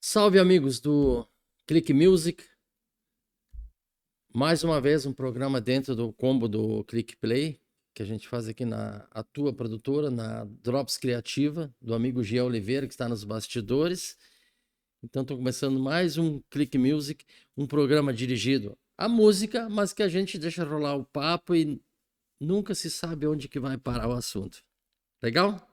Salve, amigos do Click Music. Mais uma vez um programa dentro do combo do Click Play, que a gente faz aqui na a tua produtora, na Drops Criativa, do amigo Gia Oliveira, que está nos bastidores. Então estou começando mais um Click Music, um programa dirigido à música, mas que a gente deixa rolar o papo e nunca se sabe onde que vai parar o assunto. Legal?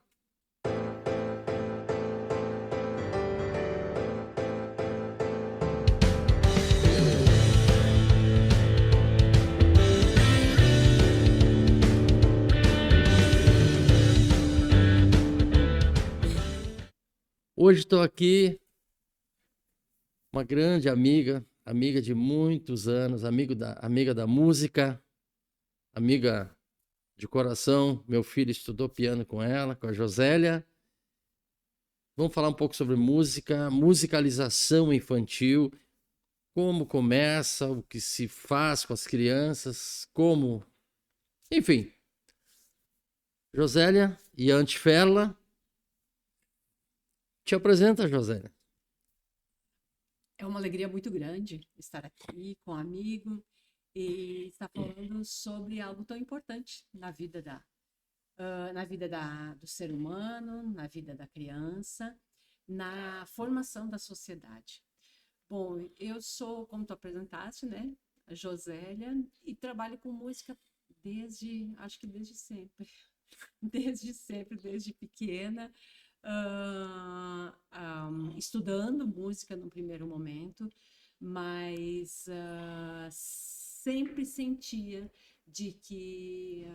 Hoje estou aqui, uma grande amiga, amiga de muitos anos, amiga da música, amiga de coração. Meu filho estudou piano com ela, com a Josélia. Vamos falar um pouco sobre música, musicalização infantil, como começa, o que se faz com as crianças, como... Enfim, Josélia e Antiferla. Te apresenta, Josélia. É uma alegria muito grande estar aqui com um amigo e estar falando sobre algo tão importante do ser humano, na vida da criança, na formação da sociedade. Bom, eu sou, como tu apresentaste, né, a Josélia, e trabalho com música acho que desde sempre, desde sempre, desde pequena, estudando música no primeiro momento, mas sempre sentia de que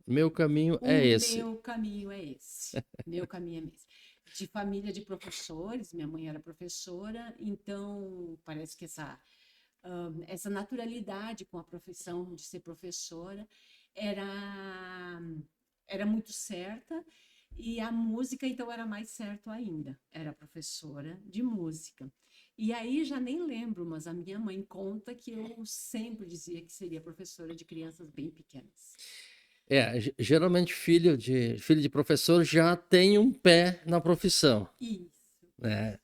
Meu caminho o é esse. meu caminho é esse. Meu caminho é esse. De família de professores, minha mãe era professora, então parece que essa naturalidade com a profissão de ser professora era, era muito certa, e a música, então, era mais certo ainda. Era professora de música. E aí já nem lembro, mas a minha mãe conta que eu sempre dizia que seria professora de crianças bem pequenas. Geralmente filho de professor já tem um pé na profissão, Isso. né?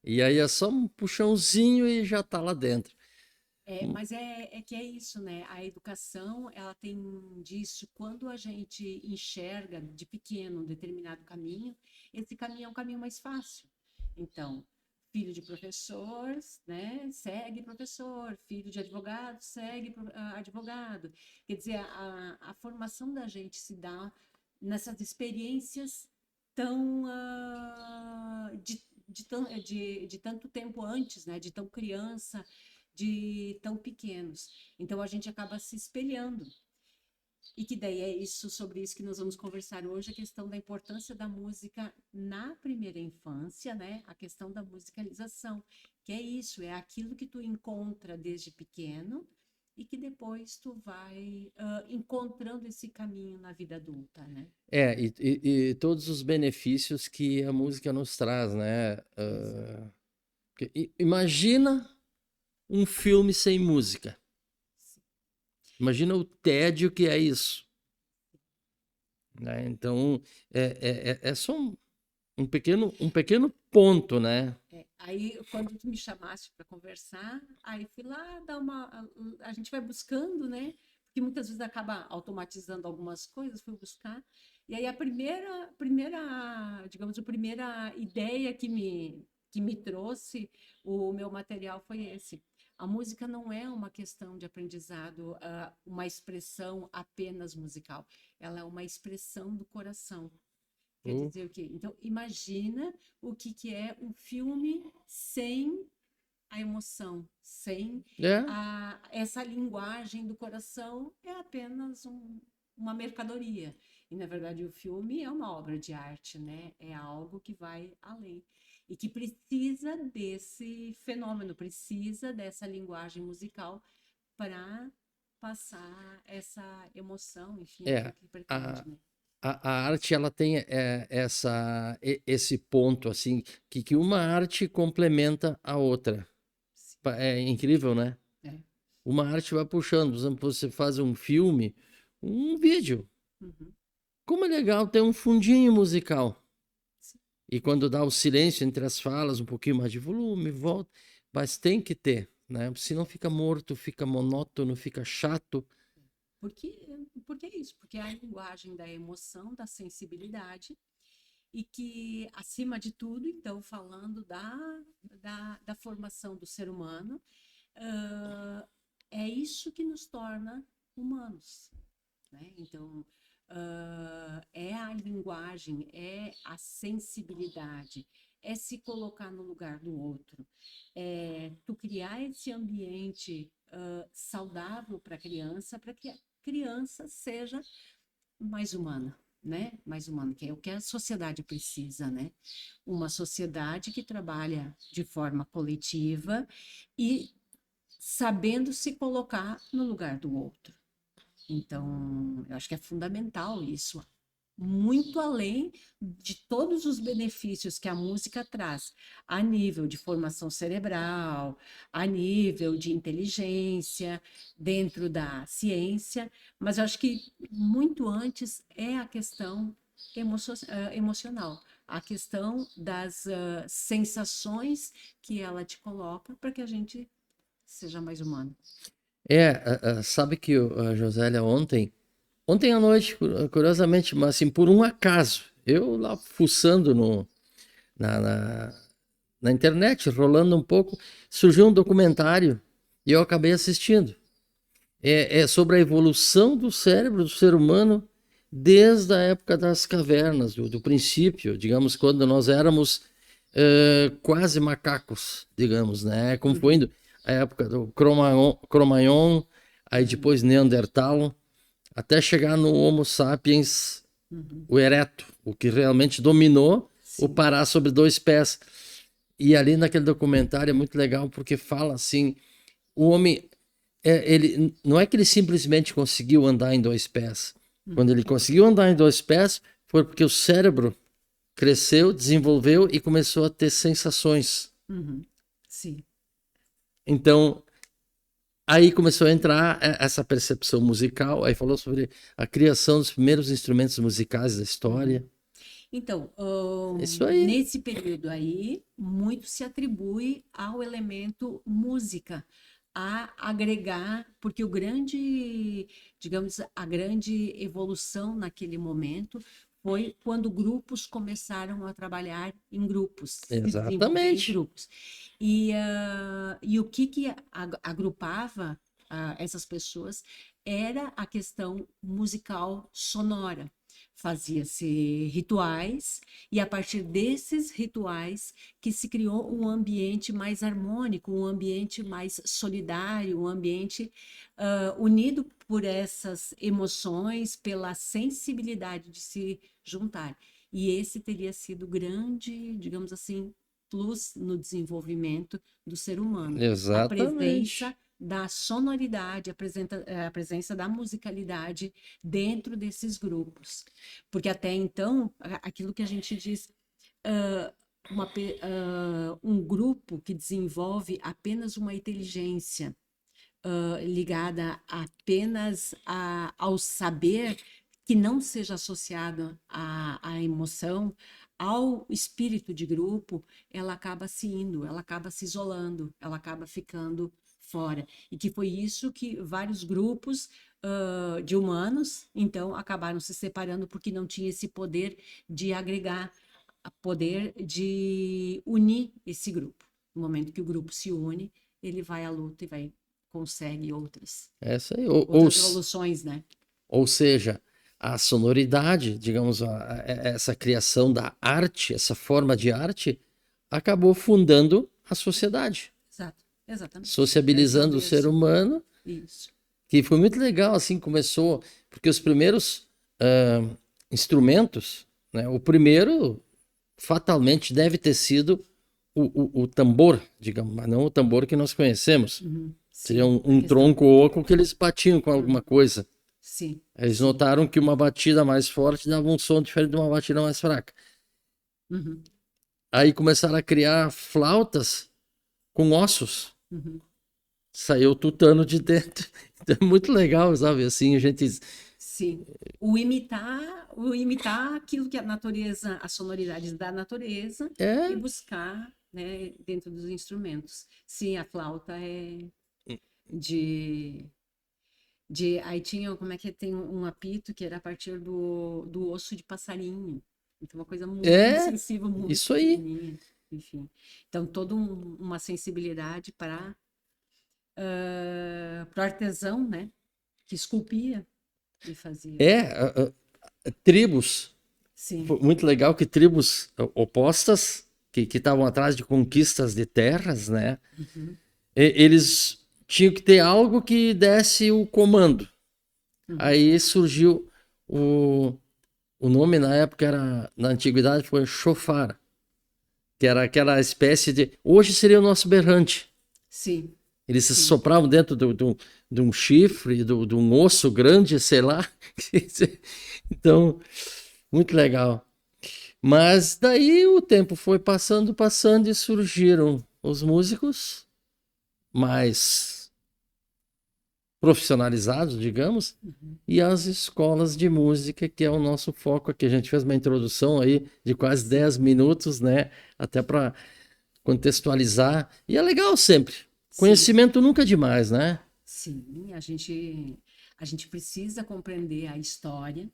E aí é só um puxãozinho e já tá lá dentro. Mas é que é isso, né? A educação, ela tem disso, quando a gente enxerga de pequeno um determinado caminho, esse caminho é um caminho mais fácil. Então, filho de professor, né? Segue professor, filho de advogado, segue advogado. Quer dizer, a formação da gente se dá nessas experiências tão de tanto tempo antes, né? De tão criança, de tão pequenos. Então a gente acaba se espelhando. E que daí é isso, sobre isso que nós vamos conversar hoje, a questão da importância da música na primeira infância, né? A questão da musicalização, que é isso, é aquilo que tu encontra desde pequeno e que depois tu vai encontrando esse caminho na vida adulta, né? E todos os benefícios que a música nos traz, né? Imagina um filme sem música. Imagina o tédio que é isso, né? Então, é só um pequeno ponto, né? Aí, quando tu me chamaste para conversar, aí fui lá dar uma. A gente vai buscando, né? Porque muitas vezes acaba automatizando algumas coisas, fui buscar. E aí, digamos, a primeira ideia que me trouxe o meu material foi esse. A música não é uma questão de aprendizado, uma expressão apenas musical. Ela é uma expressão do coração. Quer Uh, dizer o quê? Então, imagina o que é um filme sem a emoção, sem é, essa linguagem do coração, é apenas uma mercadoria. E, na verdade, o filme é uma obra de arte, né? É algo que vai além. E que precisa desse fenômeno, precisa dessa linguagem musical para passar essa emoção, enfim, é. aquilo que pretende, A, né? a arte, ela tem esse ponto, assim, que uma arte complementa a outra. Sim. É incrível, né? É. Uma arte vai puxando. Por exemplo, você faz um filme, um vídeo. Uhum. Como é legal ter um fundinho musical. E quando dá o silêncio entre as falas, um pouquinho mais de volume, volta. Mas tem que ter, né? Senão fica morto, fica monótono, fica chato. Porque, porque é isso, porque é a linguagem da emoção, da sensibilidade, e que, acima de tudo, então, falando da formação do ser humano, ah, é isso que nos torna humanos, né? Então, é a linguagem, é a sensibilidade, é se colocar no lugar do outro, é tu criar esse ambiente saudável para que a criança seja mais humana, né? Mais humana, que é o que a sociedade precisa, né? Uma sociedade que trabalha de forma coletiva e sabendo se colocar no lugar do outro. Então, eu acho que é fundamental isso, muito além de todos os benefícios que a música traz, a nível de formação cerebral, a nível de inteligência, dentro da ciência, mas eu acho que muito antes é a questão emocional, a questão das sensações que ela te coloca para que a gente seja mais humano. Sabe que a Josélia ontem à noite, curiosamente, mas assim, por um acaso, eu lá fuçando na, na, na internet, rolando um pouco, surgiu um documentário e eu acabei assistindo. É sobre a evolução do cérebro do ser humano desde a época das cavernas, do princípio, digamos, quando nós éramos quase macacos, digamos, né? Como foi indo a época do Cro-Magnon, aí depois Neandertal, até chegar no Homo sapiens, o ereto, o que realmente dominou o Sim. parar sobre dois pés. E ali naquele documentário é muito legal porque fala assim, o homem, ele não é que ele simplesmente conseguiu andar em dois pés. Quando ele conseguiu andar em dois pés, foi porque o cérebro cresceu, desenvolveu e começou a ter sensações. Sim. Então, aí começou a entrar essa percepção musical, aí falou sobre a criação dos primeiros instrumentos musicais da história. Então, Isso aí. nesse período aí, muito se atribui ao elemento música, a agregar, porque digamos, a grande evolução naquele momento foi quando grupos começaram a trabalhar em grupos, se desenvolver em Exatamente. grupos. E o que agrupava essas pessoas era a questão musical sonora. Fazia-se rituais, e a partir desses rituais que se criou um ambiente mais harmônico, um ambiente mais solidário, um ambiente unido por essas emoções, pela sensibilidade de se juntar. E esse teria sido grande, digamos assim, plus no desenvolvimento do ser humano. A Exatamente. presença da sonoridade, a presença da musicalidade dentro desses grupos. Porque até então, aquilo que a gente diz, um grupo que desenvolve apenas uma inteligência ligada apenas ao saber, que não seja associado à emoção, ao espírito de grupo, ela acaba se indo, ela acaba se isolando, ela acaba ficando fora. E que foi isso que vários grupos de humanos, então, acabaram se separando porque não tinha esse poder de agregar, poder de unir esse grupo. No momento que o grupo se une, ele vai à luta e consegue outras Essa aí. evoluções, né? Ou seja, a sonoridade, digamos, essa criação da arte, essa forma de arte, acabou fundando a sociedade. Exato, exatamente. Sociabilizando o ser humano. Isso. Que foi muito legal, assim, começou, porque os primeiros instrumentos, né, o primeiro fatalmente deve ter sido o tambor, digamos, mas não o tambor que nós conhecemos. Seria um tronco oco que eles batiam com alguma coisa. Sim. Eles notaram que uma batida mais forte dava um som diferente de uma batida mais fraca. Aí começaram a criar flautas com ossos. Saiu tutano de dentro. Então é muito legal, sabe? Assim, a gente Sim. O imitar aquilo que a natureza, as sonoridades da natureza e É, buscar, né, dentro dos instrumentos. Sim, a flauta é de, aí tinha, como é que é? Tem um apito que era a partir do osso de passarinho. Então, uma coisa muito é sensível, muito isso aí. pequenininha, enfim. Então, toda uma sensibilidade para o artesão, né, que esculpia e fazia. É, tribos. Sim. Foi muito legal que tribos opostas, que estavam atrás de conquistas de terras, né? Uhum, Eles tinham que ter algo que desse o comando. uhum. Aí surgiu o, o nome na época era, na antiguidade foi chofar, que era aquela espécie de, hoje seria o nosso berrante. Sim, Eles se sim, sopravam dentro de um chifre, de um osso grande, sei lá. Então, muito legal. Mas daí o tempo foi passando, passando e surgiram os músicos mais profissionalizados, digamos, uhum. e as escolas de música, que é o nosso foco aqui. A gente fez uma introdução aí de quase Sim, 10 minutos, né? Até para contextualizar. E é legal sempre. sim, Conhecimento nunca é demais, né? sim. A gente precisa compreender a história,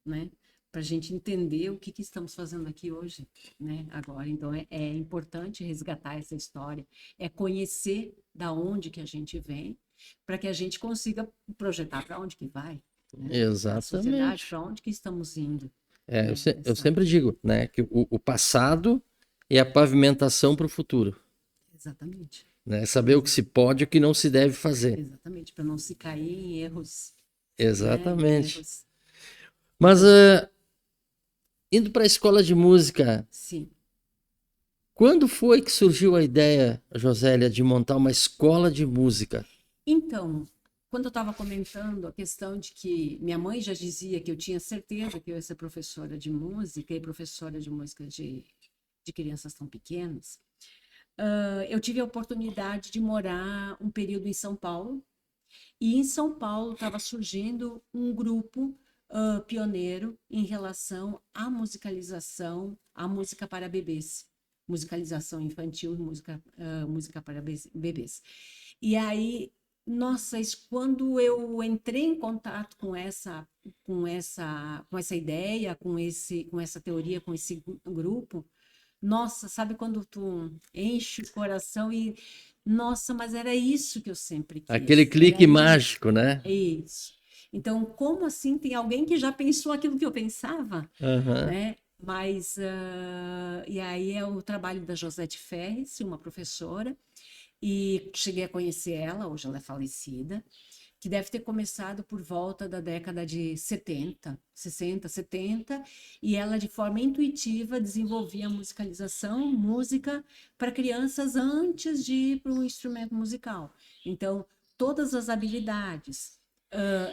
né? Para a gente entender o que estamos fazendo aqui hoje, né? Agora, então é importante resgatar essa história, é conhecer da onde que a gente vem, para que a gente consiga projetar para onde que vai, né? A sociedade, Exatamente. para onde que estamos indo, É, né? eu Essa, sempre digo, né, que o passado é a pavimentação para o futuro, exatamente, né? Saber o que exa- se pode e o que não se deve fazer. exatamente, para não se cair em erros, né? Em Exatamente. erros. Mas Muitas, indo para a escola de música, sim. quando foi que surgiu a ideia, Josélia, de montar uma escola de música? Então, quando eu estava comentando a questão de que minha mãe já dizia que eu tinha certeza que eu ia ser professora de música e professora de música de crianças tão pequenas, eu tive a oportunidade de morar um período em São Paulo. E em São Paulo estava surgindo um grupo pioneiro em relação à musicalização, à música para bebês, musicalização infantil e música para bebês. E aí, nossa, quando eu entrei em contato com essa ideia, com essa teoria, com esse grupo, nossa, sabe quando tu enche o coração e nossa, mas era isso que eu sempre Aquele quis, era clique isso, mágico, né? é isso. Então, como assim tem alguém que já pensou aquilo que eu pensava, Aham. né? Mas, e aí é o trabalho da Josete Ferres, uma professora, e cheguei a conhecer ela, hoje ela é falecida, que deve ter começado por volta da década de 70, 60, 70, e ela, de forma intuitiva, desenvolvia musicalização, música para crianças antes de ir para o instrumento musical. Então, todas as habilidades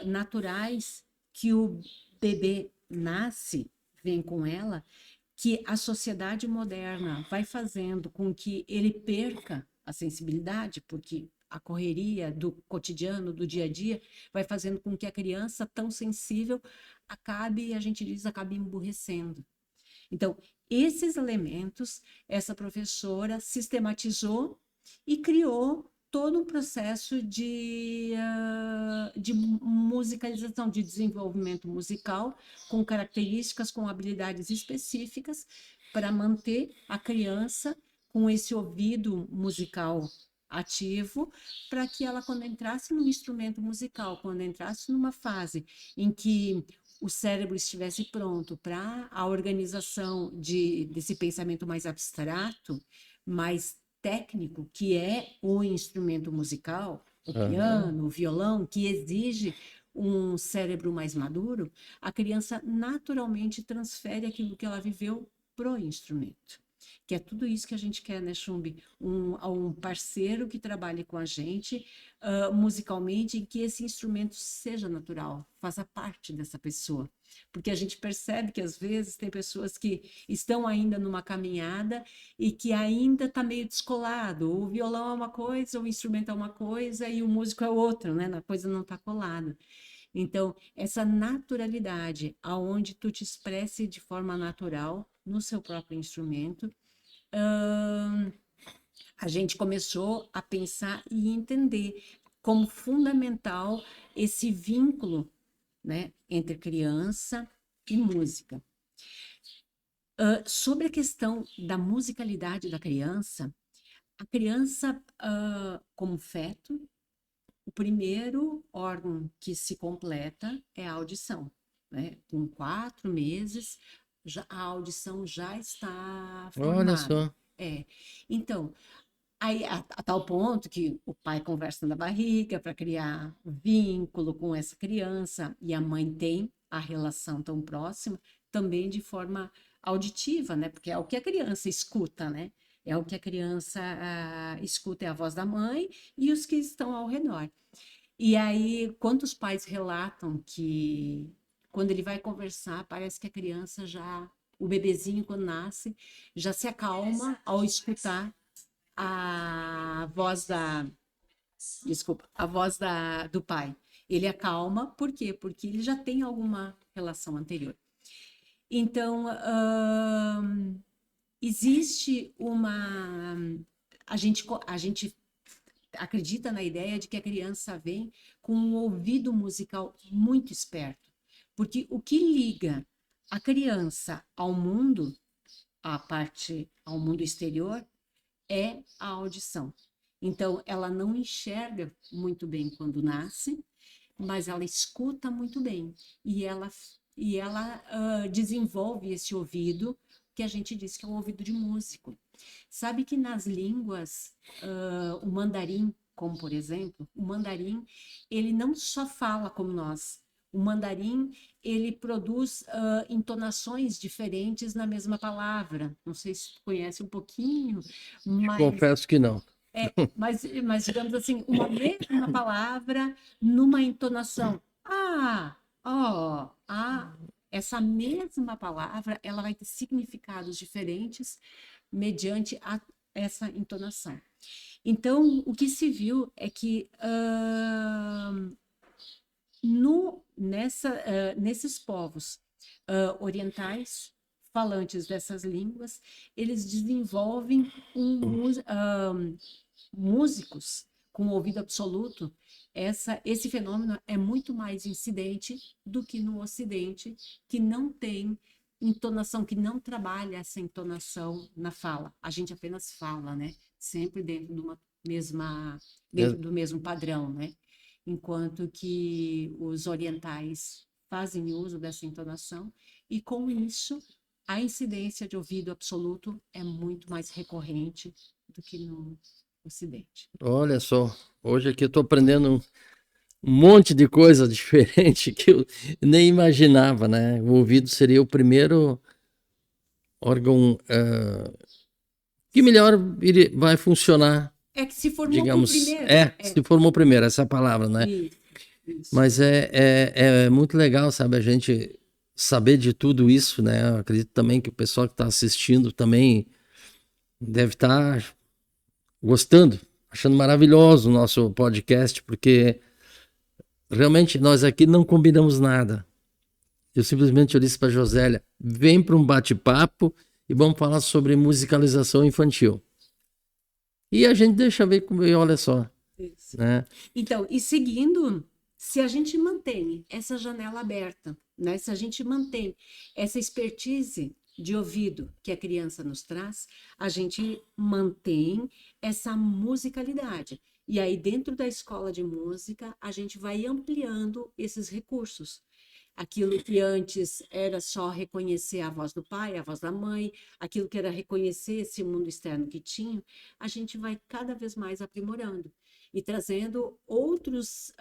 naturais que o bebê nasce, vem com ela, que a sociedade moderna vai fazendo com que ele perca a sensibilidade, porque a correria do cotidiano, do dia a dia, vai fazendo com que a criança tão sensível acabe, a gente diz, acabe emburrecendo. Então, esses elementos, essa professora sistematizou e criou todo um processo de musicalização, de desenvolvimento musical, com características, com habilidades específicas, para manter a criança com esse ouvido musical ativo, para que ela, quando entrasse no instrumento musical, quando entrasse numa fase em que o cérebro estivesse pronto para a organização desse pensamento mais abstrato, mais técnico, que é o instrumento musical, o Aham. piano, o violão, que exige um cérebro mais maduro, a criança naturalmente transfere aquilo que ela viveu pro instrumento. Que é tudo isso que a gente quer, né, Chumbi? Um parceiro que trabalhe com a gente musicalmente e que esse instrumento seja natural, faça parte dessa pessoa. Porque a gente percebe que às vezes tem pessoas que estão ainda numa caminhada e que ainda está meio descolado. O violão é uma coisa, o instrumento é uma coisa e o músico é outra, né? A coisa não está colada. Então, essa naturalidade, aonde tu te expresse de forma natural no seu próprio instrumento, ahn, a gente começou a pensar e entender como fundamental esse vínculo, né, entre criança e música. Sobre a questão da musicalidade da criança, a criança, como feto, o primeiro órgão que se completa é a audição, né? Com 4 meses, a audição já está Olha formada. só. É. Então, aí, a tal ponto que o pai conversa na barriga para criar um vínculo com essa criança e a mãe tem a relação tão próxima também de forma auditiva, né? Porque é o que a criança escuta, né? É o que a criança escuta, é a voz da mãe e os que estão ao redor. E aí, quantos pais relatam que quando ele vai conversar, parece que a criança já, o bebezinho quando nasce, já se acalma ao escutar a voz desculpa, a voz do pai. Ele acalma, por quê? Porque ele já tem alguma relação anterior. Então, existe uma. A gente acredita na ideia de que a criança vem com um ouvido musical muito esperto. Porque o que liga a criança ao mundo, ao mundo exterior, é a audição. Então, ela não enxerga muito bem quando nasce, mas ela escuta muito bem. E ela desenvolve esse ouvido, que a gente diz que é um ouvido de músico. Sabe que nas línguas, o mandarim, como por exemplo, o mandarim, ele não só fala como nós. O mandarim, ele produz entonações diferentes na mesma palavra. Não sei se tu conhece um pouquinho, mas Confesso que não. mas digamos assim, uma mesma palavra numa entonação. Ó, essa mesma palavra, ela vai ter significados diferentes mediante essa entonação. Então, o que se viu é que nesses povos orientais, falantes dessas línguas, eles desenvolvem músicos com ouvido absoluto. Esse fenômeno é muito mais incidente do que no Ocidente, que não tem entonação, que não trabalha essa entonação na fala. A gente apenas fala, né? Sempre dentro do mesmo padrão, né? Enquanto que os orientais fazem uso dessa entonação e com isso a incidência de ouvido absoluto é muito mais recorrente do que no Ocidente. Olha só, hoje aqui eu estou aprendendo um monte de coisa diferente que eu nem imaginava, né? O ouvido seria o primeiro órgão que melhor vai funcionar, É que se formou por digamos. primeiro. Se formou primeiro, essa palavra, né? Isso. Mas é muito legal, sabe, a gente saber de tudo isso, né? Eu acredito também que o pessoal que está assistindo também deve estar gostando, achando maravilhoso o nosso podcast, porque realmente nós aqui não combinamos nada. Eu disse para a Josélia, vem para um bate-papo e vamos falar sobre musicalização infantil. E a gente deixa ver como, olha só. Isso. Né? Então, e seguindo, se a gente mantém essa janela aberta, né? Se a gente mantém essa expertise de ouvido que a criança nos traz, a gente mantém essa musicalidade. E aí, dentro da escola de música, a gente vai ampliando esses recursos. Aquilo que antes era só reconhecer a voz do pai, a voz da mãe, aquilo que era reconhecer esse mundo externo que tinha, a gente vai cada vez mais aprimorando e trazendo outros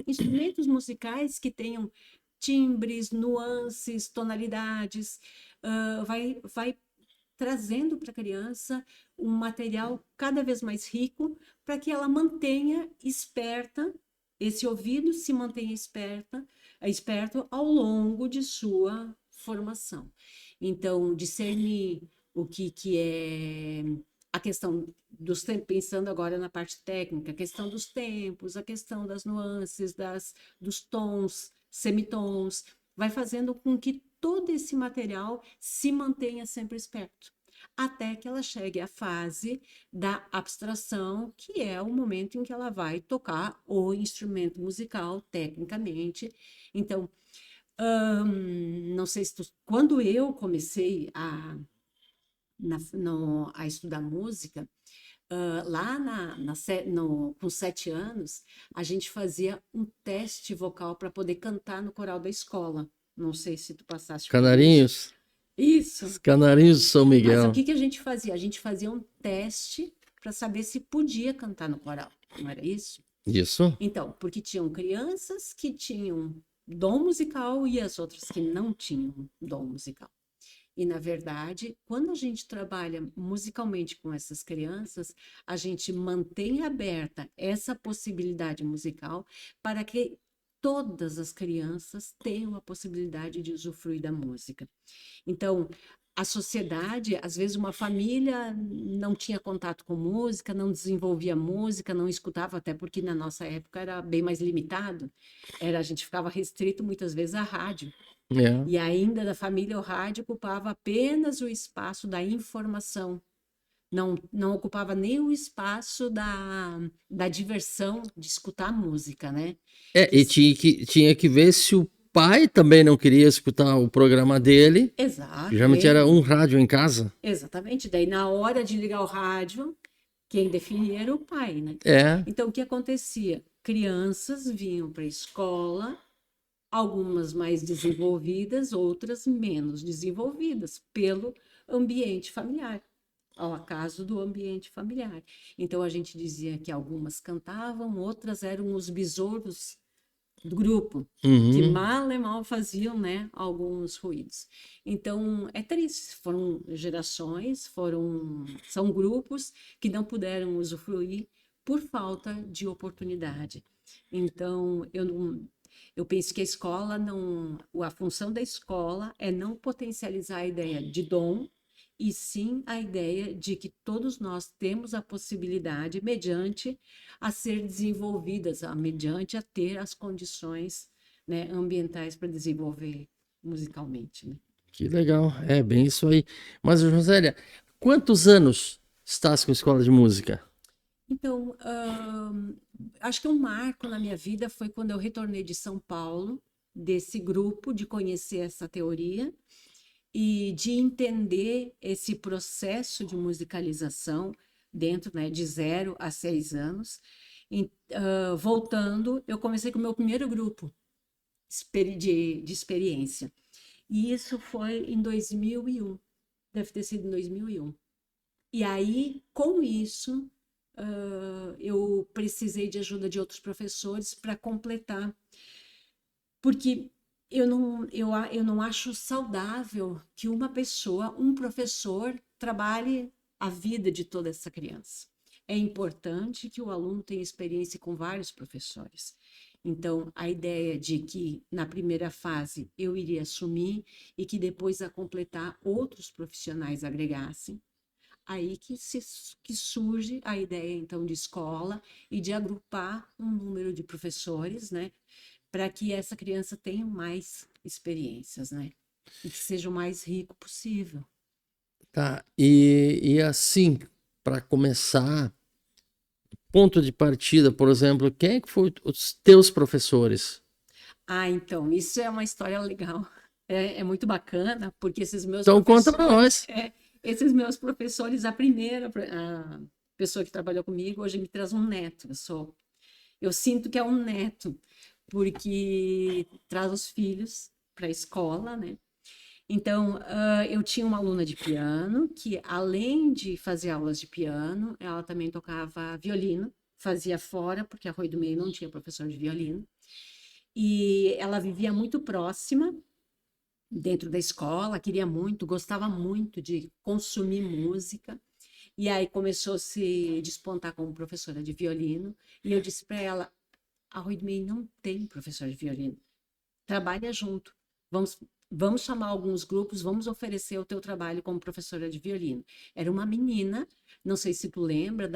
instrumentos musicais que tenham timbres, nuances, tonalidades, vai trazendo para a criança um material cada vez mais rico para que ela mantenha esperta, esse ouvido se mantenha esperto ao longo de sua formação. Então, discernir o que é a questão pensando agora na parte técnica, a questão dos tempos, a questão das nuances, dos tons, semitons, vai fazendo com que todo esse material se mantenha sempre esperto, até que ela chegue à fase da abstração, que é o momento em que ela vai tocar o instrumento musical tecnicamente. Então, não sei se quando eu comecei a estudar música, lá com 7 anos, a gente fazia um teste vocal para poder cantar no coral da escola. Não sei se tu passaste por isso. Canarinhos. Isso. Os Canarinhos de São Mas Miguel. o que a gente fazia? A gente fazia um teste para saber se podia cantar no coral. Não era isso? Isso. Então, porque tinham crianças que tinham dom musical e as outras que não tinham dom musical. E, na verdade, quando a gente trabalha musicalmente com essas crianças, a gente mantém aberta essa possibilidade musical para que todas as crianças tenham a possibilidade de usufruir da música. Então, a sociedade, às vezes uma família não tinha contato com música, não desenvolvia música, não escutava, até porque na nossa época era bem mais limitado. A gente ficava restrito muitas vezes à rádio. É. E ainda da família, o rádio ocupava apenas o espaço da informação. Não ocupava nem o espaço da diversão de escutar música, né? E tinha que ver se o pai também não queria escutar o programa dele. Exato. Geralmente era um rádio em casa. Exatamente. Daí, na hora de ligar o rádio, quem definia era o pai, né? É. Então, o que acontecia? Crianças vinham para a escola, algumas mais desenvolvidas, outras menos desenvolvidas, pelo ambiente familiar, ao acaso do ambiente familiar. Então, a gente dizia que algumas cantavam, outras eram os besouros do grupo, que mal e mal faziam, né, alguns ruídos. Então, é triste, foram gerações, são grupos que não puderam usufruir por falta de oportunidade. Então, eu penso que a escola a função da escola é não potencializar a ideia de dom, e sim a ideia de que todos nós temos a possibilidade, mediante a ser desenvolvidas, mediante a ter as condições, né, ambientais para desenvolver musicalmente, né? Que legal, é bem isso aí. Mas, Josélia, quantos anos estás com a escola de música? Então, acho que um marco na minha vida foi quando eu retornei de São Paulo, desse grupo, de conhecer essa teoria e de entender esse processo de musicalização dentro, né, de 0 a 6 anos. Voltando, eu comecei com o meu primeiro grupo de experiência. E isso foi em 2001, deve ter sido em 2001. E aí, com isso, eu precisei de ajuda de outros professores para completar, porque eu não acho saudável que uma pessoa, um professor, trabalhe a vida de toda essa criança. É importante que o aluno tenha experiência com vários professores. Então, a ideia de que na primeira fase eu iria assumir e que depois a completar outros profissionais agregassem, aí que surge a ideia então de escola e de agrupar um número de professores, né, para que essa criança tenha mais experiências, né, e que seja o mais rico possível. Tá, e assim, para começar, ponto de partida, por exemplo, quem é que foram os teus professores? Então, isso é uma história legal. É muito bacana, porque Então conta para nós. Esses meus professores, a pessoa que trabalhou comigo, hoje me traz um neto. Eu sinto que é um neto, porque traz os filhos para a escola, né? Então, eu tinha uma aluna de piano que, além de fazer aulas de piano, ela também tocava violino, fazia fora, porque a Arroio do Meio não tinha professor de violino. E ela vivia muito próxima, dentro da escola, queria muito, gostava muito de consumir música. E aí começou a se despontar como professora de violino. E eu disse para ela: a Arroio do Meio não tem professor de violino. Trabalha junto. vamos chamar alguns grupos, vamos oferecer o teu trabalho como professora de violino. Era uma menina, não sei se tu lembra,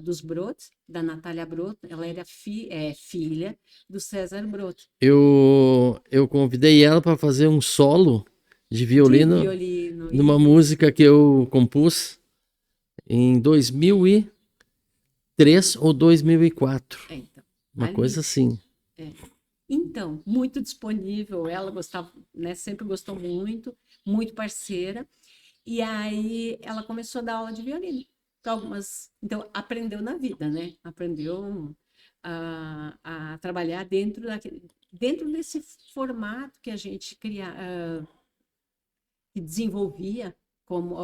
dos Brot, da Natália Brot, ela era filha do César Brot. Eu convidei ela para fazer um solo de De violino violino, numa música que eu compus em 2003 ou 2004. então, Uma ali. coisa assim. É. Então, muito disponível, ela gostava, né, sempre gostou muito, muito parceira. E aí ela começou a dar aula de violino. Então, aprendeu na vida, né? Aprendeu a trabalhar dentro desse formato que a gente que desenvolvia como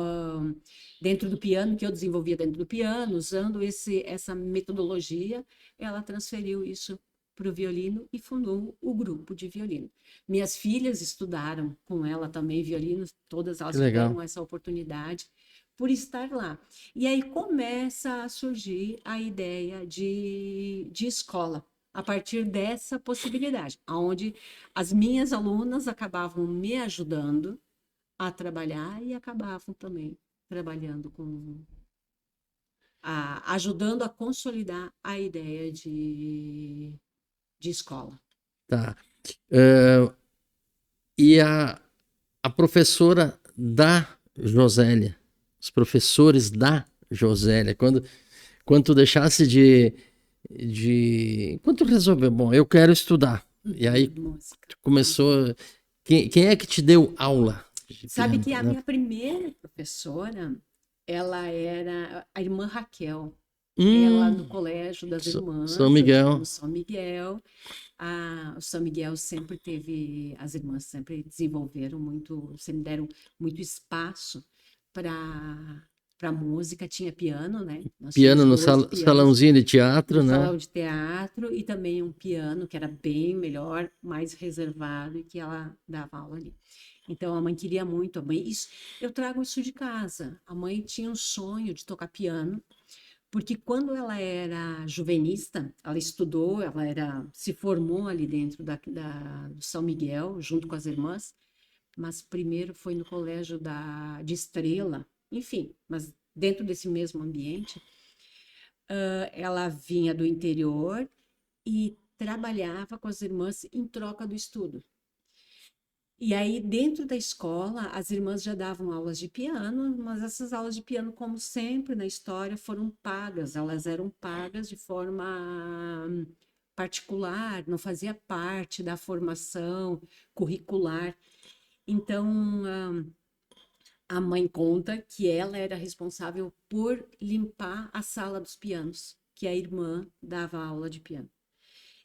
dentro do piano, que eu desenvolvia dentro do piano, usando essa metodologia, ela transferiu isso para o violino e fundou o grupo de violino. Minhas filhas estudaram com ela também violino, todas Que elas legal. tiveram essa oportunidade por estar lá. E aí começa a surgir a ideia de escola, a partir dessa possibilidade, onde as minhas alunas acabavam me ajudando a trabalhar e acabavam também trabalhando ajudando a consolidar a ideia de escola. Tá. É, e a professora da Josélia, os professores da Josélia, quando tu deixasse quando tu resolveu, bom, eu quero estudar. E aí Música. tu começou. Quem é que te deu aula de Sabe piano, que a né? minha primeira professora, ela era a irmã Raquel. Ela no Hum, colégio das São irmãs, no Miguel. São Miguel. O São Miguel sempre teve, as irmãs sempre desenvolveram muito, sempre deram muito espaço para música. Tinha piano, né? Nós Piano tínhamos no dois pianos salãozinho de no teatro, né? salão de teatro e também um piano que era bem melhor, mais reservado e que ela dava aula ali. Então a mãe queria muito, a mãe, isso, eu trago isso de casa. A mãe tinha um sonho de tocar piano, porque quando ela era juvenista, ela estudou, se formou ali dentro do São Miguel, junto com as irmãs, mas primeiro foi no colégio de Estrela, enfim, mas dentro desse mesmo ambiente. Ela vinha do interior e trabalhava com as irmãs em troca do estudo. E aí, dentro da escola, as irmãs já davam aulas de piano, mas essas aulas de piano, como sempre na história, foram pagas. Elas eram pagas de forma particular, não fazia parte da formação curricular. Então, a mãe conta que ela era responsável por limpar a sala dos pianos, que a irmã dava aula de piano.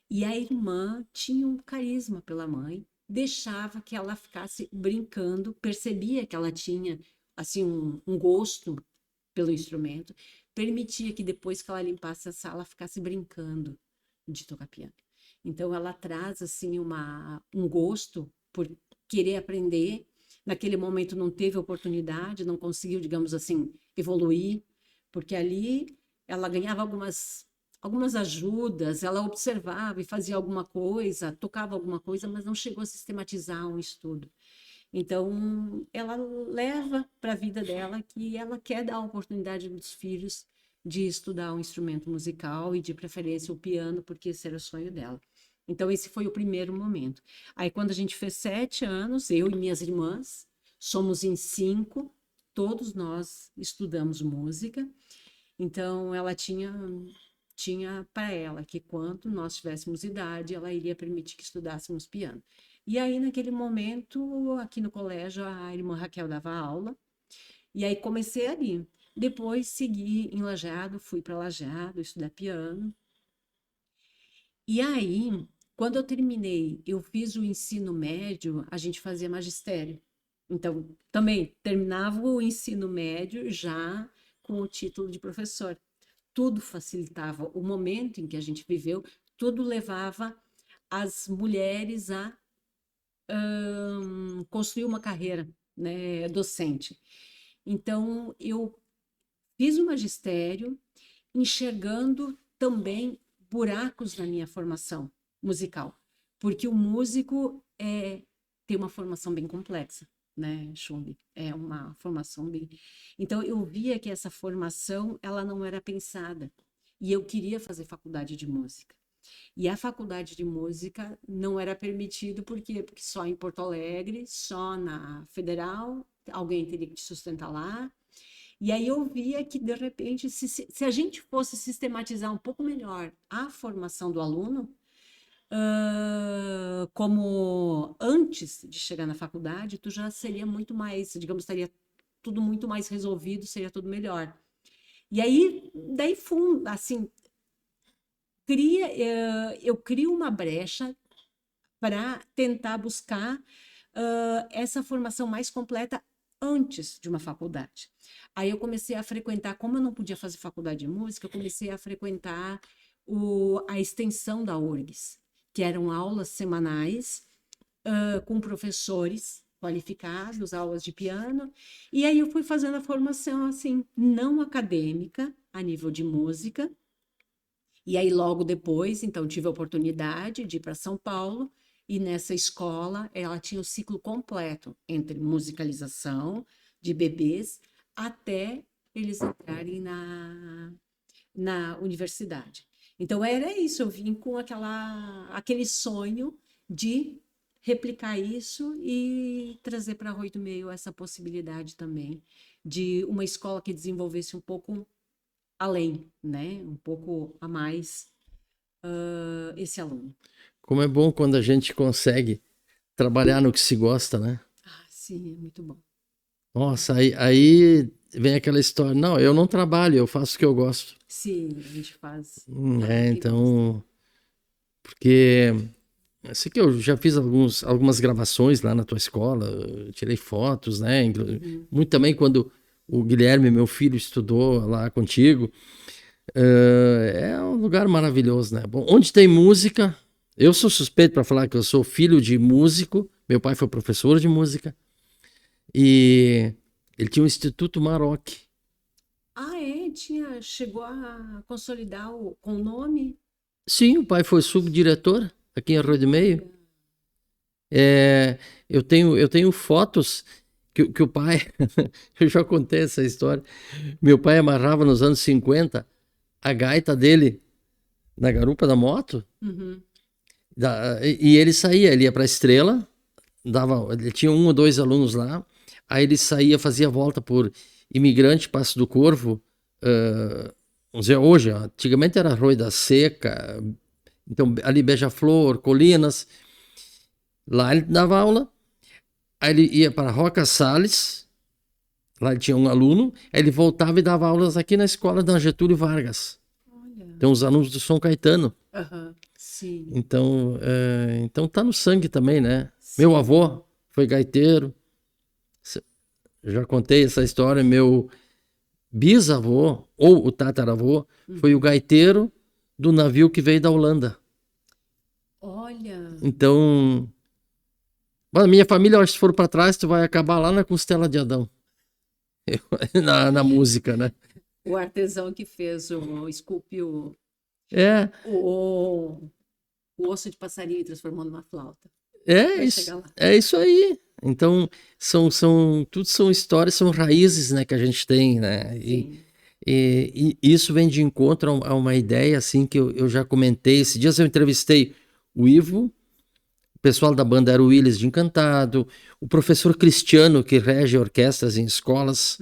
E a irmã tinha um carisma pela mãe, deixava que ela ficasse brincando, percebia que ela tinha assim um gosto pelo instrumento, permitia que depois que ela limpasse a sala ficasse brincando de tocar piano. Então ela traz assim um gosto por querer aprender. Naquele momento não teve oportunidade, não conseguiu, digamos assim, evoluir, porque ali ela ganhava algumas ajudas, ela observava e fazia alguma coisa, tocava alguma coisa, mas não chegou a sistematizar um estudo. Então, ela leva para a vida dela que ela quer dar a oportunidade dos filhos de estudar um instrumento musical e, de preferência, o piano, porque esse era o sonho dela. Então, esse foi o primeiro momento. Aí, quando a gente fez 7 anos, eu e minhas irmãs, somos em 5, todos nós estudamos música. Então, ela tinha para ela que quando nós tivéssemos idade, ela iria permitir que estudássemos piano. E aí, naquele momento, aqui no colégio, a irmã Raquel dava aula, e aí comecei ali. Depois segui em Lajeado, fui para Lajeado estudar piano. E aí, quando eu terminei, eu fiz o ensino médio, a gente fazia magistério. Então, também terminava o ensino médio já com o título de professor. Tudo facilitava o momento em que a gente viveu, tudo levava as mulheres a construir uma carreira, né, docente. Então, eu fiz o magistério enxergando também buracos na minha formação musical, porque o músico tem uma formação bem complexa, né, Chumbi? É uma formação bem... Então, eu via que essa formação, ela não era pensada. E eu queria fazer faculdade de música. E a faculdade de música não era permitido, por quê? Porque só em Porto Alegre, só na Federal, alguém teria que te sustentar lá. E aí eu via que, de repente, se a gente fosse sistematizar um pouco melhor a formação do aluno, como antes de chegar na faculdade, tu já seria muito mais, digamos, estaria tudo muito mais resolvido, seria tudo melhor. E aí, daí, assim, eu crio uma brecha para tentar buscar essa formação mais completa antes de uma faculdade. Aí eu comecei a frequentar, como eu não podia fazer faculdade de música, eu comecei a frequentar a extensão da URGS, que eram aulas semanais com professores qualificados, aulas de piano, e aí eu fui fazendo a formação assim, não acadêmica, a nível de música, e aí logo depois, então, tive a oportunidade de ir para São Paulo, e nessa escola ela tinha o ciclo completo entre musicalização de bebês até eles entrarem na universidade. Então era isso, eu vim com aquele sonho de replicar isso e trazer para Arroio do Meio essa possibilidade também de uma escola que desenvolvesse um pouco além, né? Um pouco a mais esse aluno. Como é bom quando a gente consegue trabalhar no que se gosta, né? Ah, sim, é muito bom. Nossa, aí vem aquela história. Não, eu não trabalho, eu faço o que eu gosto. Sim, a gente faz. Então, porque sei que eu já fiz algumas gravações lá na tua escola, eu tirei fotos, né? Muito também quando o Guilherme, meu filho, estudou lá contigo. É um lugar maravilhoso, né? Bom, onde tem música, eu sou suspeito para falar que eu sou filho de músico. Meu pai foi professor de música e ele tinha o Instituto Maroc. Ah, é? Chegou a consolidar com o nome? Sim, o pai foi subdiretor aqui em Arroio do Meio. Eu tenho fotos que o pai, eu já contei essa história. Meu pai amarrava nos anos 50 a gaita dele na garupa da moto. Uhum. E ele saía, ele ia para a Estrela, ele tinha 1 ou 2 alunos lá, aí ele saía, fazia volta por Imigrante, Passo do Corvo, vamos dizer, hoje, antigamente era Arroio da Seca, então ali Beija-Flor, Colinas, lá ele dava aula, aí ele ia para Roca Salles, lá ele tinha um aluno, aí ele voltava e dava aulas aqui na escola da Getúlio Vargas. Olha. Tem os alunos do São Caetano. Sim. Então tá no sangue também, né? Sim. Meu avô foi gaiteiro. Eu já contei essa história. Meu bisavô, ou o tataravô, foi o gaiteiro do navio que veio da Holanda. Olha. Então, a minha família, acho que se for para trás, tu vai acabar lá na costela de Adão. Na música, né? O artesão que fez esculpiu É. o osso de passarinho e transformou numa flauta. É isso aí. Então, tudo são histórias, são raízes, né, que a gente tem, né? E isso vem de encontro a uma ideia, assim, que eu já comentei. Esses dias eu entrevistei o Ivo, o pessoal da banda Aero Willis de Encantado, o professor Cristiano, que rege orquestras em escolas,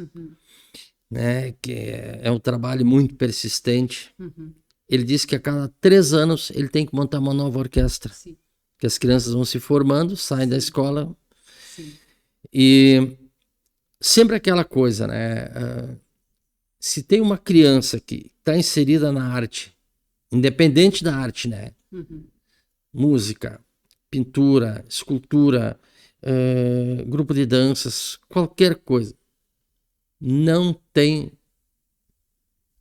né, que é um trabalho muito persistente. Ele disse que a cada 3 anos ele tem que montar uma nova orquestra. Sim. Que as crianças vão se formando, saem da escola. Sim. E sempre aquela coisa, né? Se tem uma criança que está inserida na arte, independente da arte, né? Música, pintura, escultura, grupo de danças, qualquer coisa, não tem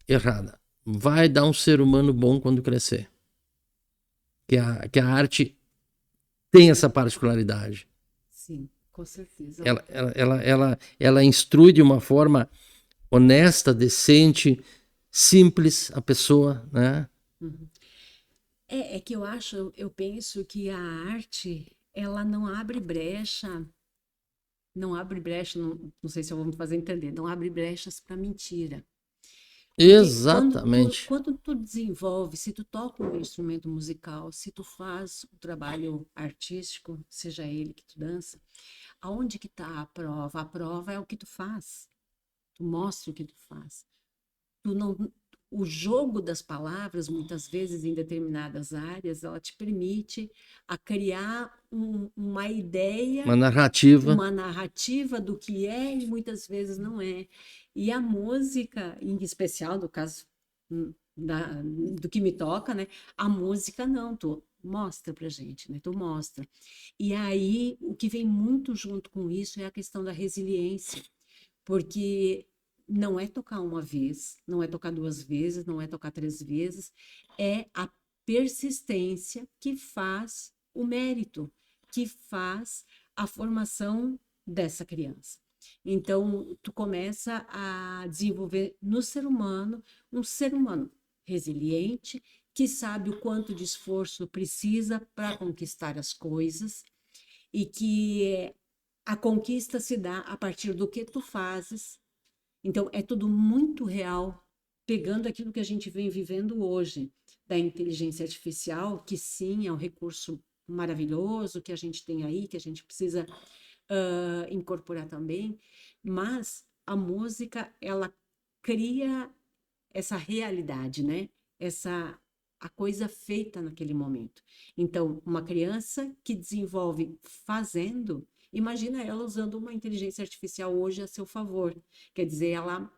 errada. Vai dar um ser humano bom quando crescer. Que a arte tem essa particularidade. Sim, com certeza. Ela instrui de uma forma honesta, decente, simples a pessoa, né? É que eu penso que a arte, ela não abre brecha, não sei se eu vou me fazer entender, não abre brechas para mentira. Porque Exatamente. quando tu desenvolve, se tu toca um instrumento musical, se tu faz o trabalho artístico, seja ele que tu dança, aonde que está a prova? A prova é o que tu faz. Tu mostra o que tu faz. Tu não, o jogo das palavras, muitas vezes em determinadas áreas, ela te permite a criar uma ideia, Uma narrativa. uma narrativa do que é e muitas vezes não é. E a música, em especial do caso do que me toca, né? A música não, tu mostra pra gente, né? Tu mostra. E aí, o que vem muito junto com isso é a questão da resiliência, porque não é tocar uma vez, não é tocar duas vezes, não é tocar três vezes, é a persistência que faz o mérito, que faz a formação dessa criança. Então, tu começa a desenvolver no ser humano um ser humano resiliente, que sabe o quanto de esforço precisa para conquistar as coisas e que a conquista se dá a partir do que tu fazes. Então, é tudo muito real, pegando aquilo que a gente vem vivendo hoje, da inteligência artificial, que sim, é um recurso maravilhoso que a gente tem aí, que a gente precisa incorporar também, mas a música, ela cria essa realidade, né? A coisa feita naquele momento. Então, uma criança que desenvolve fazendo, imagina ela usando uma inteligência artificial hoje a seu favor. Quer dizer, ela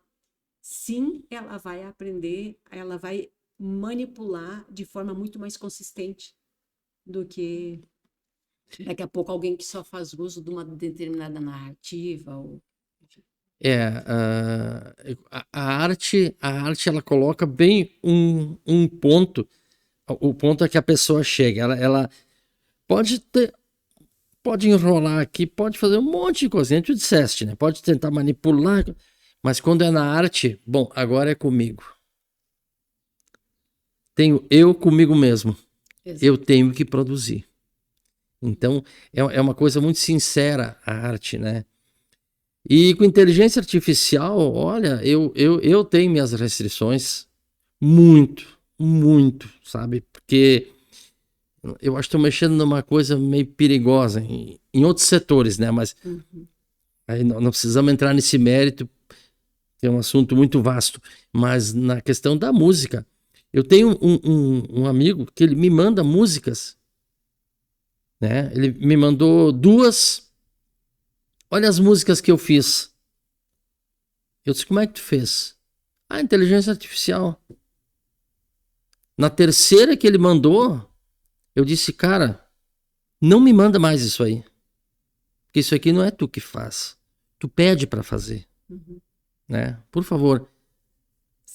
vai aprender, ela vai manipular de forma muito mais consistente do que daqui a pouco alguém que só faz uso de uma determinada narrativa ou A arte ela coloca bem um ponto. O ponto é que a pessoa chega. Ela pode enrolar aqui, pode fazer um monte de coisa. Nem tu disseste, né? Pode tentar manipular. Mas quando é na arte, bom, agora é comigo. Tenho eu comigo mesmo. Eu tenho que produzir. Então, é uma coisa muito sincera a arte, né? E com inteligência artificial, olha, eu tenho minhas restrições muito, muito, sabe? Porque eu acho que estou mexendo numa coisa meio perigosa em outros setores, né? Mas aí não precisamos entrar nesse mérito, que é um assunto muito vasto. Mas na questão da música, eu tenho um amigo que ele me manda músicas, né? Ele me mandou duas. Olha as músicas que eu fiz. Eu disse, como é que tu fez? Ah, inteligência artificial. Na terceira que ele mandou, eu disse, cara, não me manda mais isso aí. Porque isso aqui não é tu que faz. Tu pede para fazer. Né? Por favor,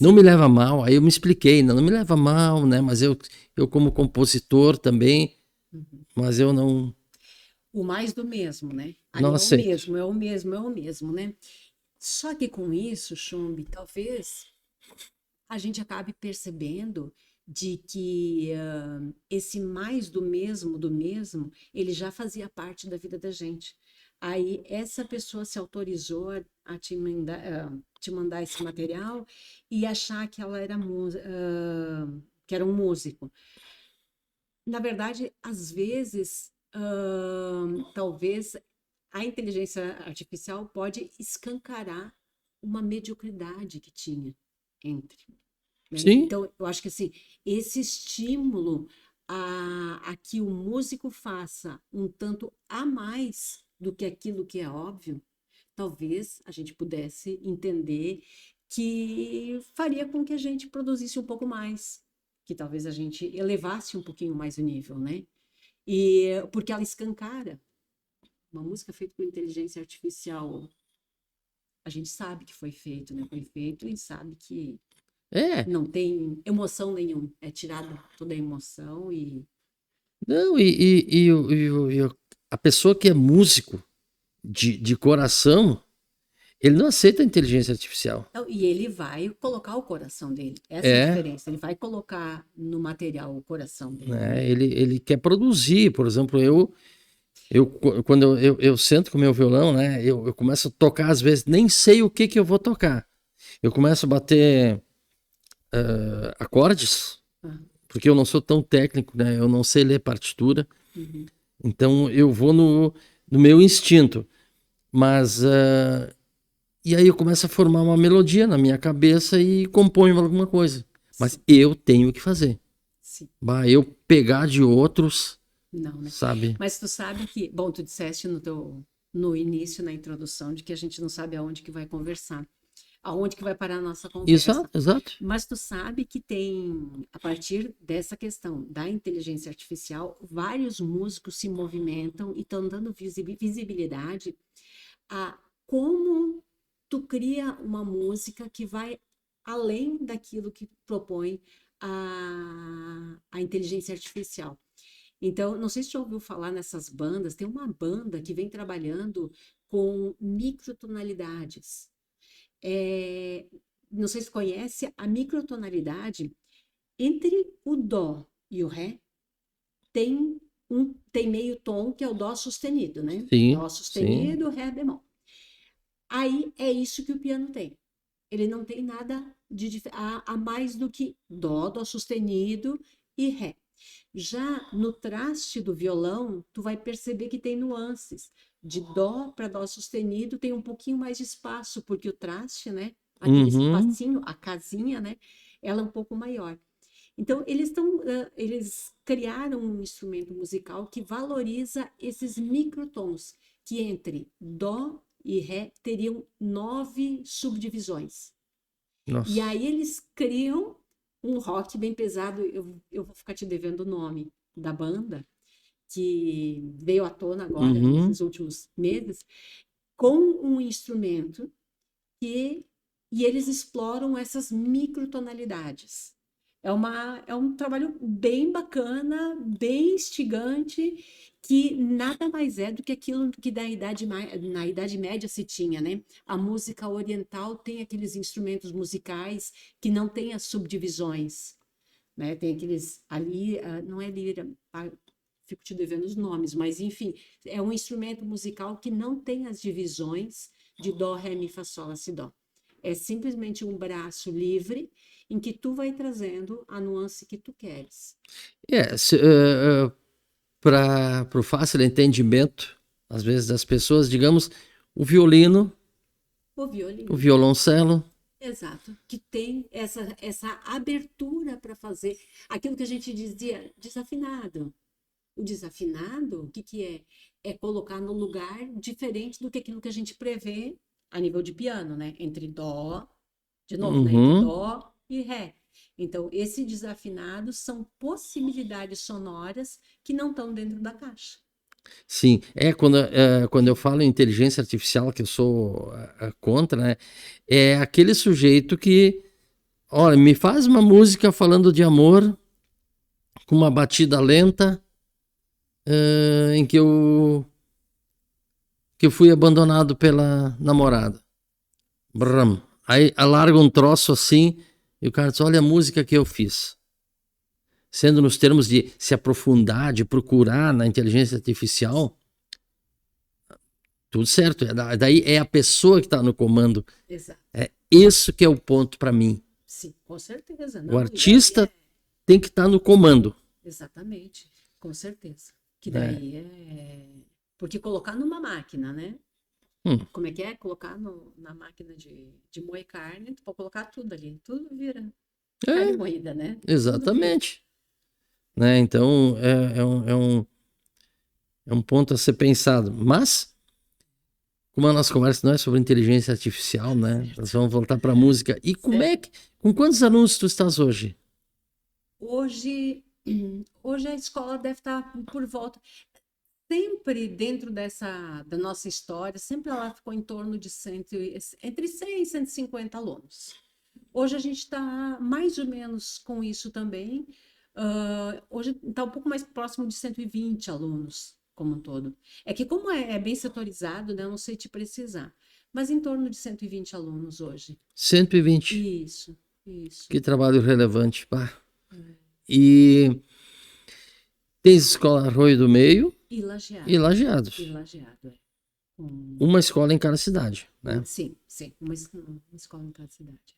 não me leva mal. Aí eu me expliquei, não me leva mal, né? Mas eu como compositor também, mas eu não... o mais do mesmo, né? Ali Não é o aceito. mesmo, é o mesmo, é o mesmo, né? Só que com isso, Chumbi, talvez a gente acabe percebendo de que esse mais do mesmo, ele já fazia parte da vida da gente. Aí essa pessoa se autorizou a te mandar esse material e achar que ela era que era um músico. Na verdade, às vezes, talvez a inteligência artificial pode escancarar uma mediocridade que tinha entre, né? Sim, Então, eu acho que assim, esse estímulo a que o músico faça um tanto a mais do que aquilo que é óbvio, talvez a gente pudesse entender que faria com que a gente produzisse um pouco mais, que talvez a gente elevasse um pouquinho mais o nível, né? E porque ela escancara uma música feita por inteligência artificial, a gente sabe que foi feito, né? Foi feito e sabe que é. não tem emoção nenhuma, é tirada toda a emoção e Não, a pessoa que é músico de coração, ele não aceita a inteligência artificial. então, e ele vai colocar o coração dele. Essa é a É, diferença. Ele vai colocar no material o coração dele, né? né? Ele quer produzir, por exemplo, Quando eu sento com o meu violão, né? Eu começo a tocar, às vezes nem sei o que eu vou tocar. Eu começo a bater acordes, Ah, porque eu não sou tão técnico, né? Eu não sei ler partitura. uhum. Então eu vou no meu instinto. Mas e aí eu começo a formar uma melodia na minha cabeça e componho alguma coisa. Mas Sim, eu tenho que fazer. sim. Bah, eu pegar de outros, Não, né? sabe? Mas tu sabe que, bom, tu disseste no início, na introdução, de que a gente não sabe aonde que vai conversar, aonde que vai parar a nossa conversa. Exato, exato. Mas tu sabe que tem, a partir dessa questão da inteligência artificial, vários músicos se movimentam e estão dando visibilidade a como tu cria uma música que vai além daquilo que propõe a inteligência artificial. Então, não sei se você já ouviu falar nessas bandas, tem uma banda que vem trabalhando com microtonalidades. É, não sei se conhece a microtonalidade entre o dó e o ré tem meio tom que é o dó sustenido, né? Sim, Dó sim. sustenido, ré bemol. Aí é isso que o piano tem. Ele não tem nada a mais do que dó sustenido e ré. Já no traste do violão, tu vai perceber que tem nuances. De dó para dó sustenido tem um pouquinho mais de espaço, porque o traste, né, aquele Uhum. espacinho, a casinha, né, ela é um pouco maior. Então, eles criaram um instrumento musical que valoriza esses microtons, que entre dó e ré teriam 9 subdivisões. E Nossa. aí eles criam um rock bem pesado. Eu vou ficar te devendo o nome da banda, que veio à tona agora, Uhum. nesses últimos meses, com um instrumento que, e eles exploram essas microtonalidades. É um trabalho bem bacana, bem instigante, que nada mais é do que aquilo que na Idade Média se tinha, né? A música oriental tem aqueles instrumentos musicais que não têm as subdivisões, né? Tem aqueles ali, não é lira, fico te devendo os nomes, mas enfim, é um instrumento musical que não tem as divisões de dó, ré, mi, fá, sol, lá, si, dó. É simplesmente um braço livre em que tu vai trazendo a nuance que tu queres. Para o fácil entendimento, às vezes, das pessoas, digamos, o violino, O o violino, violoncelo. exato, que tem essa abertura para fazer aquilo que a gente dizia desafinado. O desafinado, o que, que é? É colocar no lugar diferente do que aquilo que a gente prevê a nível de piano, né? Entre dó, de novo, né? Entre Uhum. dó e ré. Então, esse desafinado são possibilidades sonoras que não estão dentro da caixa. Sim, quando eu falo em inteligência artificial, que eu sou contra, né? É aquele sujeito que, olha, me faz uma música falando de amor com uma batida lenta, em que eu fui abandonado pela namorada. Brum. Aí alarga um troço assim e o cara diz, olha a música que eu fiz. Sendo nos termos de se aprofundar, de procurar na inteligência artificial, tudo certo. Daí é a pessoa que está no comando. Exato. É isso que é o ponto para mim. Sim, com certeza. O Não, e daí artista tem que estar no comando. exatamente, com certeza. Que Né? daí é. Porque colocar numa máquina, né? Hum, Como é que é? Colocar na máquina de moer carne, tu pode colocar tudo ali, tudo vira carne é, moída, né? Tudo vira. exatamente. Né? Então é um ponto a ser pensado. Mas, como a nossa conversa não é sobre inteligência artificial, né? Nós Certo. vamos voltar para a música. E Certo. com quantos alunos tu estás hoje? Hoje, hoje a escola deve estar por volta. Sempre dentro da nossa história, sempre ela ficou em torno de entre 100 e 150 alunos. Hoje a gente está mais ou menos com isso também. Hoje está um pouco mais próximo de 120 alunos, como um todo. É que como é bem setorizado, né, eu não sei te precisar, mas em torno de 120 alunos hoje. 120. Isso, isso. Que trabalho relevante. Pá. E tens escola Arroio do Meio? E Lajeado. e Lajeados. E Lajeado, é. Uma escola em cada cidade, né? Sim, sim. Uma escola em cada cidade.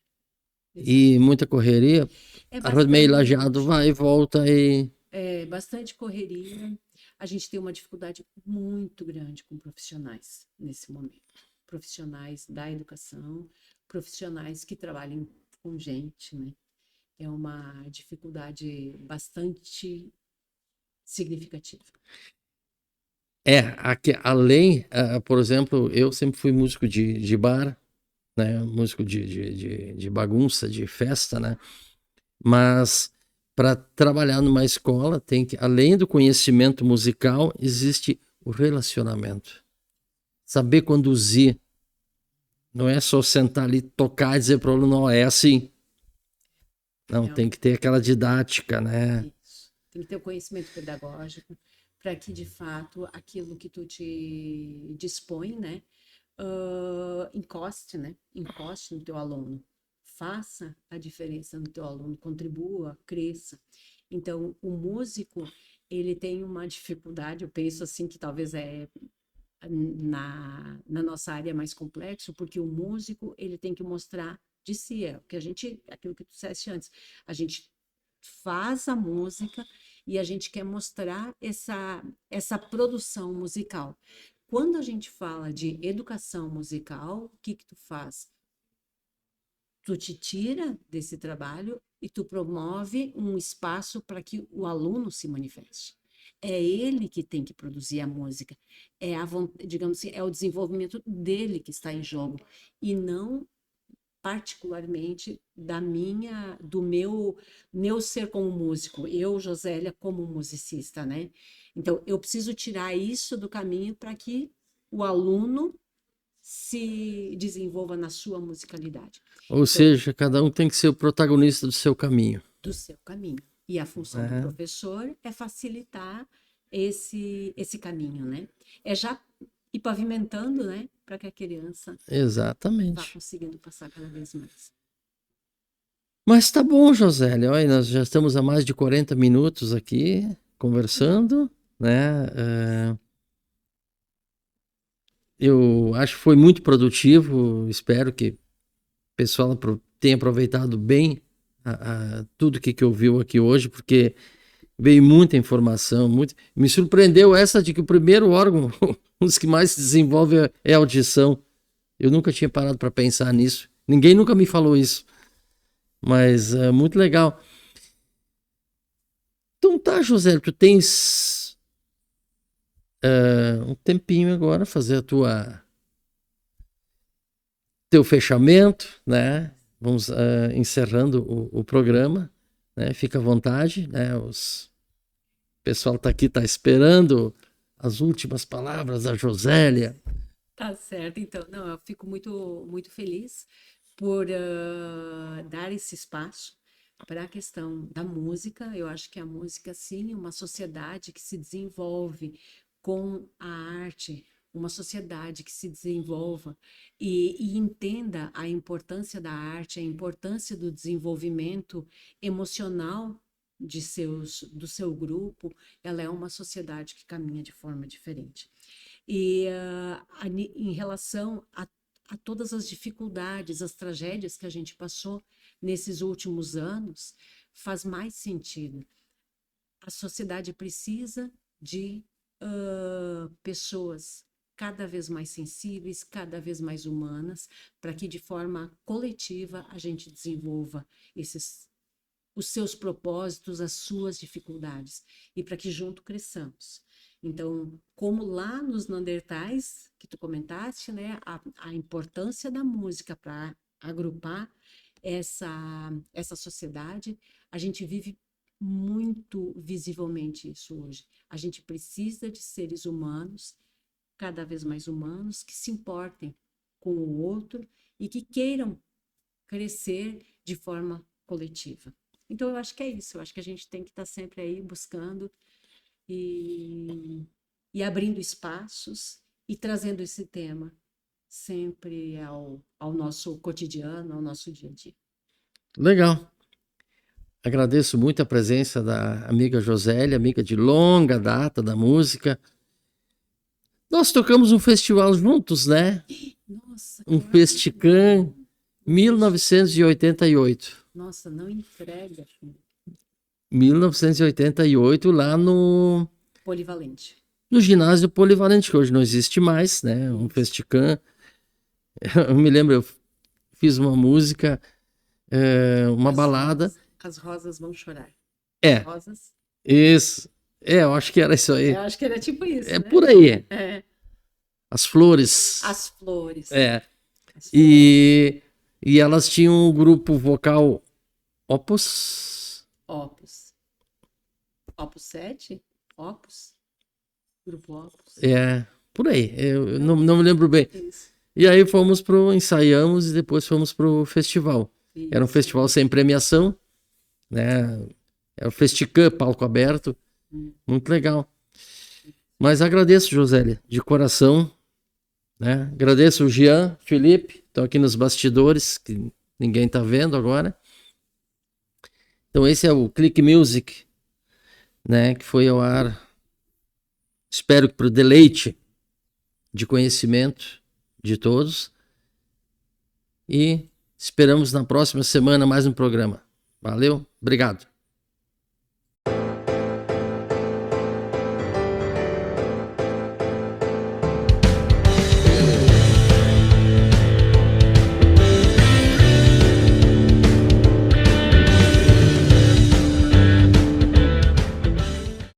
E muita correria. É Arroz meio bastante. Lajeado vai e volta e... É bastante correria. A gente tem uma dificuldade muito grande com profissionais nesse momento. Profissionais da educação, profissionais que trabalhem com gente, né? É uma dificuldade bastante significativa. Aqui, além, por exemplo, eu sempre fui músico de bar, né? Músico de bagunça, de festa, né? Mas para trabalhar numa escola, tem que, além do conhecimento musical, existe o relacionamento. Saber conduzir. Não é só sentar ali, tocar e dizer para o aluno, não, é assim. Não, tem que ter aquela didática, né? Isso. Tem que ter o conhecimento pedagógico para que, de fato, aquilo que tu te dispõe, né? Encoste, né? Encoste no teu aluno. Faça a diferença no teu aluno, contribua, cresça. Então, o músico, ele tem uma dificuldade, eu penso assim, que talvez na nossa área mais complexo, porque o músico, ele tem que mostrar de si, é o que aquilo que tu disseste antes, a gente faz a música e a gente quer mostrar essa produção musical. Quando a gente fala de educação musical, o que tu faz? Tu te tira desse trabalho e tu promove um espaço para que o aluno se manifeste. É ele que tem que produzir a música. Digamos assim, é o desenvolvimento dele que está em jogo e não particularmente do meu ser como músico, eu, Josélia, como musicista, né? Então, eu preciso tirar isso do caminho para que o aluno se desenvolva na sua musicalidade. Ou seja, cada um tem que ser o protagonista do seu caminho. Do seu caminho. E a função do professor é facilitar esse caminho, né? É já ir pavimentando, né? Para que a criança vá conseguindo passar cada vez mais. Mas tá bom, Josélia. Olha, nós já estamos há mais de 40 minutos aqui conversando, né? Eu acho que foi muito produtivo. Espero que o pessoal tenha aproveitado bem tudo que ouviu aqui hoje, porque veio muita informação. Me surpreendeu essa de que o primeiro órgão, um dos que mais se desenvolve é a audição. Eu nunca tinha parado para pensar nisso. Ninguém nunca me falou isso. Mas é muito legal. Então tá, José, tu tens um tempinho agora fazer teu fechamento, né? Vamos encerrando o programa, né? Fica à vontade, né? O pessoal tá aqui, tá esperando as últimas palavras da Josélia. Tá certo, então. Não, eu fico muito, muito feliz por dar esse espaço para a questão da música. Eu acho que a música, sim, é uma sociedade que se desenvolve com a arte, uma sociedade que se desenvolva e entenda a importância da arte, a importância do desenvolvimento emocional do seu grupo. Ela é uma sociedade que caminha de forma diferente. E em relação a todas as dificuldades, as tragédias que a gente passou nesses últimos anos, faz mais sentido. A sociedade precisa de pessoas cada vez mais sensíveis, cada vez mais humanas, para que de forma coletiva a gente desenvolva os seus propósitos, as suas dificuldades, e para que junto cresçamos. Então, como lá nos Neandertais, que tu comentaste, né, a importância da música para agrupar essa sociedade, a gente vive muito visivelmente isso hoje. A gente precisa de seres humanos, cada vez mais humanos, que se importem com o outro e que queiram crescer de forma coletiva. Então, eu acho que é isso. Eu acho que a gente tem que estar sempre aí buscando e abrindo espaços e trazendo esse tema sempre ao nosso cotidiano, ao nosso dia a dia. Legal. Agradeço muito a presença da amiga Josélia, amiga de longa data da música, Nós tocamos um festival juntos, né? Nossa, Um claro. Festican 1988. Nossa, não entrega. 1988, lá Polivalente. no ginásio Polivalente, que hoje não existe mais, né? Um Festican. Eu me lembro, eu fiz uma música, uma balada. As rosas vão chorar. É, Rosas. isso. Eu acho que era isso aí. Eu acho que era tipo isso, É né? por aí. É. As flores. As flores. É. As flores. E elas tinham um grupo vocal Opus. Opus. Opus 7? Opus? Grupo Opus? É, por aí. Eu não me lembro bem. Isso. E aí ensaiamos e depois fomos pro festival. Era um Isso. festival sem premiação, né? É o Festicam, palco aberto. Muito legal. Mas agradeço, Josélia, de coração, né? Agradeço o Jean, Felipe, estão aqui nos bastidores, que ninguém tá vendo agora. Então esse é o Click Music, né? Que foi ao ar, espero que para o deleite de conhecimento de todos. E esperamos na próxima semana mais um programa. Valeu, obrigado.